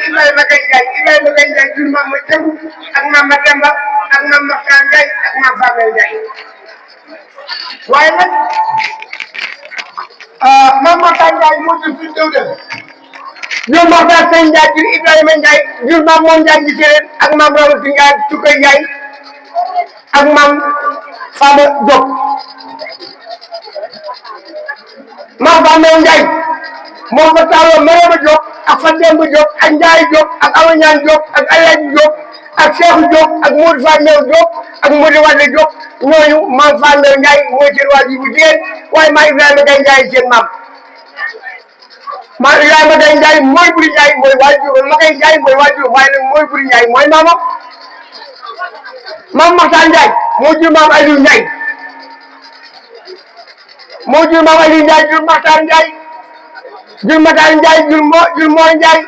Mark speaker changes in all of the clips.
Speaker 1: Ibrahima Gaye Ndiaye jur maam ma Demba ak maam ma Demba ak maam Maxtaan Ndiaye ak maam Fane Ndiaye waaye nag maam Maxtaan Ndiaye moo jur fi teew de jur Maxtaan Sëñ Ndiaye jur Ibrahima Ndiaye jur maam moom Ndiaye ji séeréer ak maam Ramatu Ndiaye Tukkay Ndiaye ak maam Fama Diop maam Fane Ndiaye moo fa taaloo Marama Diop ak Fa Demba Diop ak Ndiaye Diop ak Awa Ñaan Diop ak Alaaji Diop ak Cheikh Diop ak Modou Fane Diop ak Modou Wade Diop ñooñu maam Fane Ndiaye mooy seen waajur bu jigéen waaye maa Ibrahima Gaye Ndiaye seen maam maa Ibrahima Gaye Ndiaye mooy Buri Ndiaye mooy waajur ma Gaye Ndiaye mooy waajur waaye nag mooy Buri Ndiaye mooy maamam maam Maxtaan Ndiaye moo jur maam Aliou Ndiaye moo jur maam Aliou Ndiaye jur Maxtaan Ndiaye jur Maxtaan Ndiaye jur Mor Ndiaye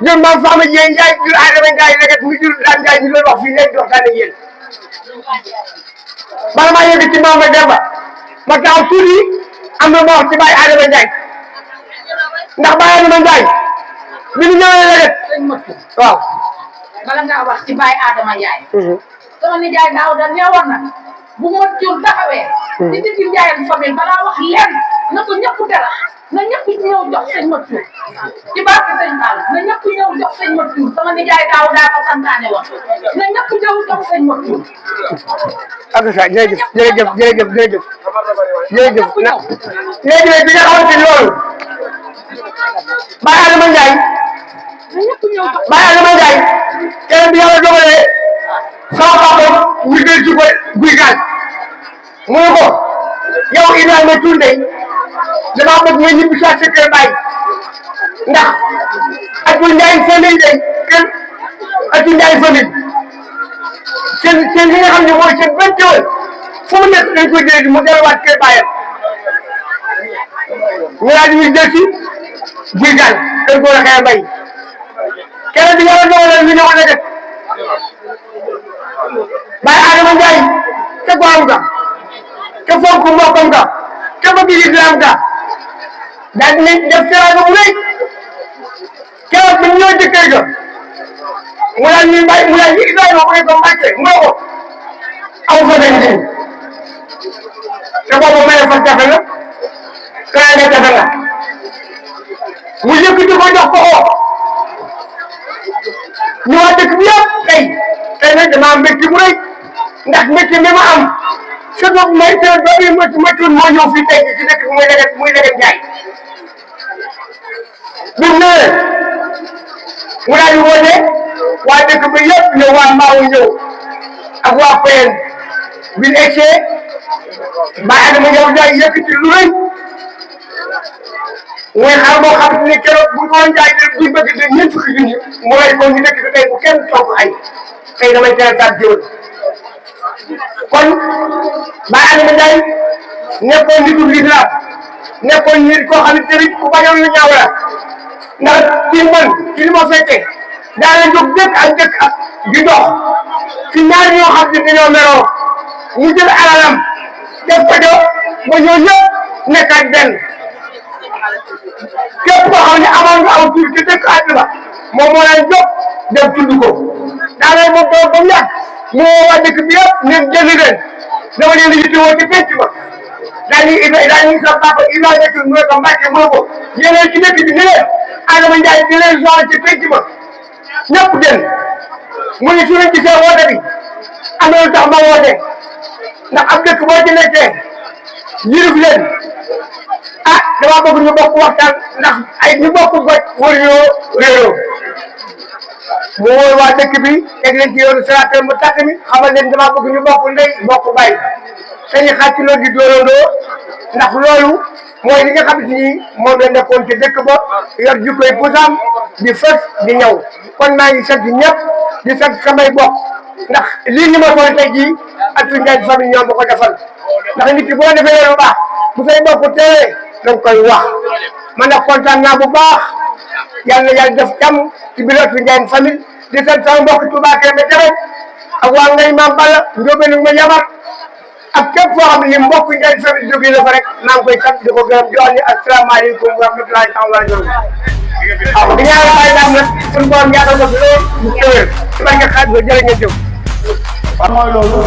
Speaker 1: jur maam Fama Dieng Ndiaye jur Adama Ndiaye léegi mu jur Dame Ndiaye ñu doon wax fii léegi waxtaan ak yéen bala maa yëg ci maam Demba ma taxaw tuuti am na ma wax ci Baye Adama Ndiaye ndax Baye Adama Ndiaye bi ñu ñëwee léegi waaw.
Speaker 2: bala ngaa wax ci Baye Adama Ndiaye. sama nijaay daaw da neewoon na bu ma jur taxawee. ci digg Ndiaye famille balaa wax lenn na ko ñëpp dara na ñëpp ñëw jox sëñ ma tuur ci barke sëñ Fall na ñëpp ñëw jox sëñ ma tuur sama nijaay daaw daa ko santaane woon na ñëpp ñëw jox sëñ ma tuur.
Speaker 1: ak sa jërëjëf jërëjëf jërëjëf jërëjëf jërëjëf na léegi nag bi nga xamante ni loolu Baye Adama Ndiaye Baye Adama Ndiaye kenn bi yàlla dogalee sama papa ñu del ci ko guy gaal mu ne ko yow Ibrahima Touré damaa bëgg nga ñibbi sa kër Baye ndax Atul Ndiaye famille day kenn Atul Ndiaye famille seen li nga xam ne mooy seen benn teewal fu mu nekk dañ koy jëlee mu delluwaat kër Baye ñu daal di ñuy jël ci guy gaal kër góor a xëy a bay keneen bi yàlla dogalee ñu ñëwoon a def Baye Adama Ndiaye te goram ga te fonk mbokkam ga te bëgg islam ga daal di def teraanga bu rëy keroog bi ñu ñëw jëkkër ga mu daal ñuy mbay mu daal ñu Ibrahima mu ne ko Mbàkke mu ne ko aw fa dañ diw te boobu maye fa jafe na teraanga jafe na mu yëkkati ko jox ko ñu waa dëkk bi yëpp tey nag dama am mbégte mu rëy ndax mbégte mi ma am surtout may teel ba bii ma tuut moo ñëw fii tey ci dëkk bi muy Légué Ndiaye bi mu ñëwee mu daal di woote waa dëkk bi yëpp ñëw waa Mbaaw ñëw ak waa Payeen bi ñu egsee Baye Adama Ndiaye yëkkati lu rëy mooy xar boo xam ne keroog bu ñu woon jaay buñ bëgg de ñeent fukki junni mu lay ko ñu dëkk bi tey bu kenn togg ay tey damay teel a jiwal kon Baye Adama Ndiaye nekkoon nitu lislaam nekkoon nit koo xam ne tamit ku bañoon lu ñaaw la ndax ci man ci li ma fekkee daana jóg dëkk ak dëkk ak di dox ci ñaar ñoo xam ne dañoo meroo mu jël alalam def ko do ba ñoo ñëpp nekkaat benn képp koo xam ne amoon nga aw tur ci dëkk àdduna moom moo leen jóg dem tudd ko daanaka moom ba mu yàgg mu woo waa dëkk bi yëpp ne jënd leen dama leen di yittewoo ci penc ma daañuy sa papa Ibrahima Touré mu ne ko Mbàkke mu ne ko yéen ci dëkk bi ne leen Adama Ndiaye di leen soxla ci penc ma ñëpp den mu ne su leen gisee woote bi am na lu tax ma woote ndax ab dëkk boo ci nekkee yirif leen ah dama bëgg ñu bokk waxtaan ndax ay ñu bokk goj wër yoo réeroo mu wóor waa dëkk bi teg leen ci yoonu siraatal mu tàkk mi xamal leen dama bëgg ñu bokk ndey bokk bay te ñu xàccloo di dóorandoo ndax loolu mooy li nga xam ni moom la nekkoon ci dëkk ba yor jukkoy pusaam di fës di ñëw kon maa ngi sant ñëpp di sant samay bokk ndax lii ñu ma soxla tey jii Atou Ndiaye famille ñoom ba ko defal ndax nit ki boo defee lu baax bu say bokk teewee da nga koy wax man nag kontaan naa bu baax yàlla na yàlla def jàmm ci biir Atou Ndiaye famille di sant sama mbokk Touba Kébé tamit ak waa ngay Maam Balla Ndiobène ma Yamar ak képp foo xam ne mbokk Ndiaye famille jógee la fa rek maa ngi koy sant di ko gërëm di wax ni asalaamaaleykum wa rahmatulahi taala wa barakatuh waaw di ñaanal bàyyi daam nag suñu borom yaatal ko fi lool mu tëwër ci barke xaaj ba jërë ngeen jëf
Speaker 3: mooy loolu